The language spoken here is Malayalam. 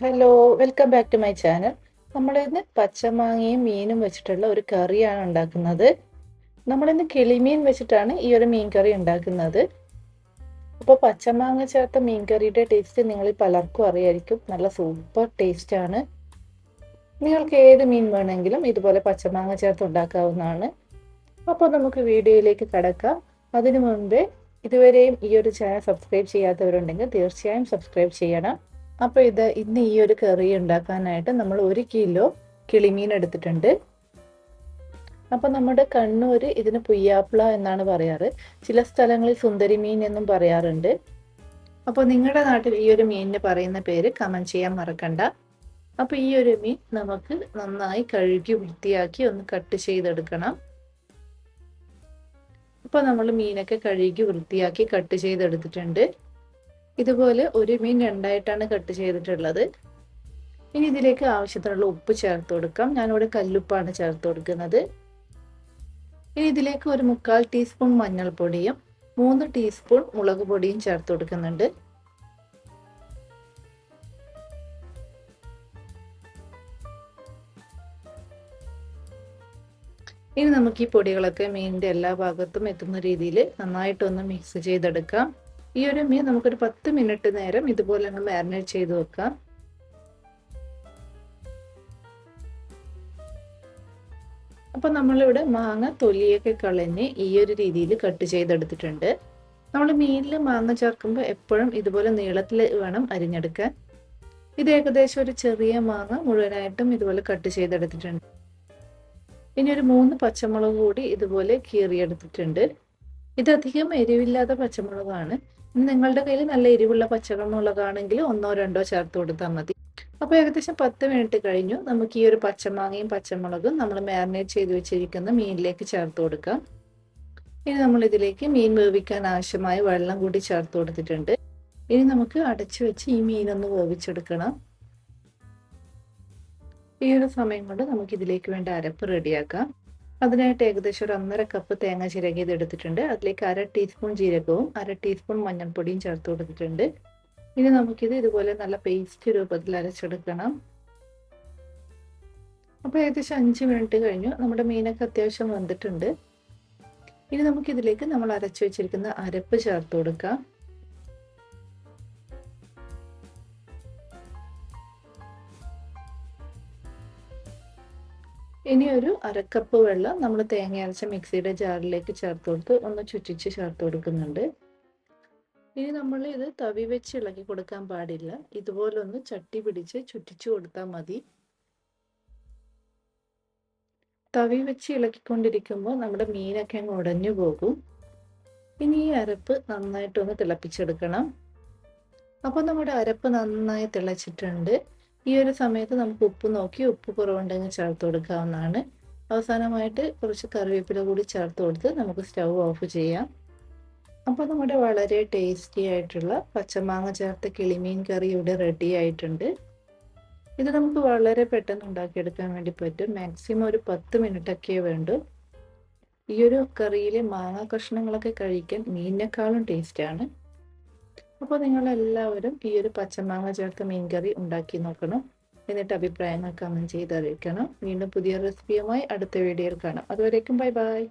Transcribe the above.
Hello, welcome back to my channel. നമ്മളിന്ന് പച്ചമാങ്ങയും മീനും വെച്ചിട്ടുള്ള ഒരു കറിയാണ് ഉണ്ടാക്കുന്നത്. നമ്മളിന്ന് കിളിമീൻ വെച്ചിട്ടാണ് ഈ ഒരു മീൻ കറി ഉണ്ടാക്കുന്നത്. അപ്പോൾ പച്ചമാങ്ങ ചേർത്ത മീൻ കറിയുടെ ടേസ്റ്റ് നിങ്ങളിൽ പലർക്കും അറിയായിരിക്കും. നല്ല സൂപ്പർ ടേസ്റ്റ് ആണ്. നിങ്ങൾക്ക് ഏത് മീൻ വേണമെങ്കിലും ഇതുപോലെ പച്ചമാങ്ങ ചേർത്ത് ഉണ്ടാക്കാവുന്നതാണ്. അപ്പോൾ നമുക്ക് വീഡിയോയിലേക്ക് കടക്കാം. അതിനു മുൻപേ ഇതുവരെയും ഈ ഒരു ചാനൽ സബ്സ്ക്രൈബ് ചെയ്യാത്തവരുണ്ടെങ്കിൽ തീർച്ചയായും സബ്സ്ക്രൈബ് ചെയ്യണം. അപ്പോൾ ഇന്ന് ഈ ഒരു കറി ഉണ്ടാക്കാനായിട്ട് നമ്മൾ 1 കിലോ കിളിമീൻ എടുത്തിട്ടുണ്ട്. അപ്പോൾ നമ്മുടെ കണ്ണൂർ ഇതിന് പുയ്യാപ്ല എന്നാണ് പറയാറ്. ചില സ്ഥലങ്ങളിൽ സുന്ദരി മീൻ എന്നും പറയാറുണ്ട്. അപ്പോൾ നിങ്ങളുടെ നാട്ടിൽ ഈ ഒരു മീനിന് പറയുന്ന പേര് കമന്റ് ചെയ്യാൻ മറക്കണ്ട. അപ്പോൾ ഈ ഒരു മീൻ നമുക്ക് നന്നായി കഴുകി വൃത്തിയാക്കി ഒന്ന് കട്ട് ചെയ്തെടുക്കണം. അപ്പോൾ നമ്മൾ മീനൊക്കെ കഴുകി വൃത്തിയാക്കി കട്ട് ചെയ്തെടുത്തിട്ടുണ്ട്. ഇതുപോലെ ഒരു മീൻ രണ്ടായിട്ടാണ് കട്ട് ചെയ്തിട്ടുള്ളത്. ഇനി ഇതിലേക്ക് ആവശ്യത്തിനുള്ള ഉപ്പ് ചേർത്ത് കൊടുക്കാം. ഞാനിവിടെ കല്ലുപ്പാണ് ചേർത്ത് കൊടുക്കുന്നത്. ഇനി ഇതിലേക്ക് ഒരു 1/4 ടീസ്പൂൺ മഞ്ഞൾപ്പൊടിയും 3 ടീസ്പൂൺ മുളക് പൊടിയും ചേർത്ത് കൊടുക്കുന്നുണ്ട്. ഇനി നമുക്ക് ഈ പൊടികളൊക്കെ മീനിന്റെ എല്ലാ ഭാഗത്തും എത്തുന്ന രീതിയിൽ നന്നായിട്ടൊന്ന് മിക്സ് ചെയ്തെടുക്കാം. ഈ ഒരു മീൻ നമുക്കൊരു 10 മിനിറ്റ് നേരം ഇതുപോലെ ഒന്ന് മാരിനേറ്റ് ചെയ്ത് വെക്കാം. അപ്പോൾ നമ്മളിവിടെ മാങ്ങ തൊലിയൊക്കെ കളഞ്ഞ് ഈ ഒരു രീതിയിൽ കട്ട് ചെയ്തെടുത്തിട്ടുണ്ട്. നമ്മൾ മീനിൽ മാങ്ങ ചേർക്കുമ്പോൾ എപ്പോഴും ഇതുപോലെ നീളത്തിൽ വേണം അരിഞ്ഞെടുക്കാൻ. ഇത് ഏകദേശം ഒരു ചെറിയ മാങ്ങ മുഴുവനായിട്ടും ഇതുപോലെ കട്ട് ചെയ്തെടുത്തിട്ടുണ്ട്. ഇനി ഒരു 3 പച്ചമുളക് കൂടി ഇതുപോലെ കീറിയെടുത്തിട്ടുണ്ട്. ഇതധികം എരിവില്ലാത്ത പച്ചമുളകാണ്. നിങ്ങളുടെ കയ്യിൽ നല്ല എരിവുള്ള പച്ചമുളകാണെങ്കിൽ 1 2 ചേർത്ത് കൊടുത്താൽ മതി. അപ്പോൾ ഏകദേശം 10 മിനിറ്റ് കഴിഞ്ഞു. നമുക്ക് ഈ ഒരു പച്ചമാങ്ങയും പച്ചമുളകും നമ്മൾ മാരിനേറ്റ് ചെയ്ത് വെച്ചിരിക്കുന്ന മീനിലേക്ക് ചേർത്ത് കൊടുക്കാം. ഇനി നമ്മൾ ഇതിലേക്ക് മീൻ വേവിക്കാൻ ആവശ്യമായ വെള്ളം കൂടി ചേർത്ത് കൊടുത്തിട്ടുണ്ട്. ഇനി നമുക്ക് അടച്ചു വെച്ച് ഈ മീനൊന്ന് വേവിച്ചെടുക്കണം. ഈ ഒരു സമയം കൊണ്ട് നമുക്ക് ഇതിലേക്ക് വേണ്ട അരപ്പ് റെഡിയാക്കാം. അതിനായിട്ട് ഏകദേശം ഒരു 1/2 കപ്പ് തേങ്ങ ചിരകിയത് എടുത്തിട്ടുണ്ട്. അതിലേക്ക് 1/2 ടീസ്പൂൺ ജീരകവും 1/2 ടീസ്പൂൺ മഞ്ഞൾപ്പൊടിയും ചേർത്ത് കൊടുത്തിട്ടുണ്ട്. ഇനി നമുക്കിത് ഇതുപോലെ നല്ല പേസ്റ്റ് രൂപത്തിൽ അരച്ചെടുക്കണം. അപ്പോൾ ഏകദേശം 5 മിനിറ്റ് കഴിഞ്ഞു. നമ്മുടെ മീനൊക്കെ അത്യാവശ്യം വെന്തിട്ടുണ്ട്. ഇനി നമുക്കിതിലേക്ക് നമ്മൾ അരച്ചു വെച്ചിരിക്കുന്ന അരപ്പ് ചേർത്ത് കൊടുക്കാം. ഇനി ഒരു 1/2 കപ്പ് വെള്ളം നമ്മൾ തേങ്ങ അരച്ച മിക്സിയുടെ ജാറിലേക്ക് ചേർത്ത് കൊടുത്ത് ഒന്ന് ചുറ്റിച്ച് ചേർത്ത് കൊടുക്കുന്നുണ്ട്. ഇനി നമ്മൾ ഇത് തവി വെച്ച് ഇളക്കി കൊടുക്കാൻ പാടില്ല. ഇതുപോലെ ഒന്ന് ചട്ടി പിടിച്ച് ചുറ്റിച്ചു കൊടുത്താൽ മതി. തവി വെച്ച് ഇളക്കിക്കൊണ്ടിരിക്കുമ്പോൾ നമ്മുടെ മീനൊക്കെ അങ്ങ് ഉടഞ്ഞു പോകും. ഇനി ഈ അരപ്പ് നന്നായിട്ടൊന്ന് തിളപ്പിച്ചെടുക്കണം. അപ്പോൾ നമ്മുടെ അരപ്പ് നന്നായി തിളച്ചിട്ടുണ്ട്. ഈ ഒരു സമയത്ത് നമുക്ക് ഉപ്പ് നോക്കി ഉപ്പ് കുറവുണ്ടെങ്കിൽ ചേർത്ത് കൊടുക്കാവുന്നതാണ്. അവസാനമായിട്ട് കുറച്ച് കറിവേപ്പില കൂടി ചേർത്ത് കൊടുത്ത് നമുക്ക് സ്റ്റൗ ഓഫ് ചെയ്യാം. അപ്പോൾ നമ്മുടെ വളരെ ടേസ്റ്റി ആയിട്ടുള്ള പച്ചമാങ്ങ ചേർത്ത കിളിമീൻ കറി ഇവിടെ റെഡി ആയിട്ടുണ്ട്. ഇത് നമുക്ക് വളരെ പെട്ടെന്ന് ഉണ്ടാക്കിയെടുക്കാൻ വേണ്ടി പറ്റും. മാക്സിമം ഒരു 10 മിനിറ്റൊക്കെ വേണ്ടു. ഈ ഒരു കറിയിലെ മാങ്ങ കഷ്ണങ്ങളൊക്കെ കഴിക്കാൻ മീനിനേക്കാളും ടേസ്റ്റാണ്. അപ്പോൾ നിങ്ങളെല്ലാവരും ഈ ഒരു പച്ചമാങ്ങ ചേർത്ത മീൻ കറി ഉണ്ടാക്കി നോക്കണം. എന്നിട്ട് അഭിപ്രായങ്ങൾ കമന്റ് ചെയ്ത് അറിയിക്കണം. വീണ്ടും പുതിയ റെസിപ്പിയുമായി അടുത്ത വീഡിയോയിൽ കാണാം. അതുവരേക്കും ബൈ ബൈ.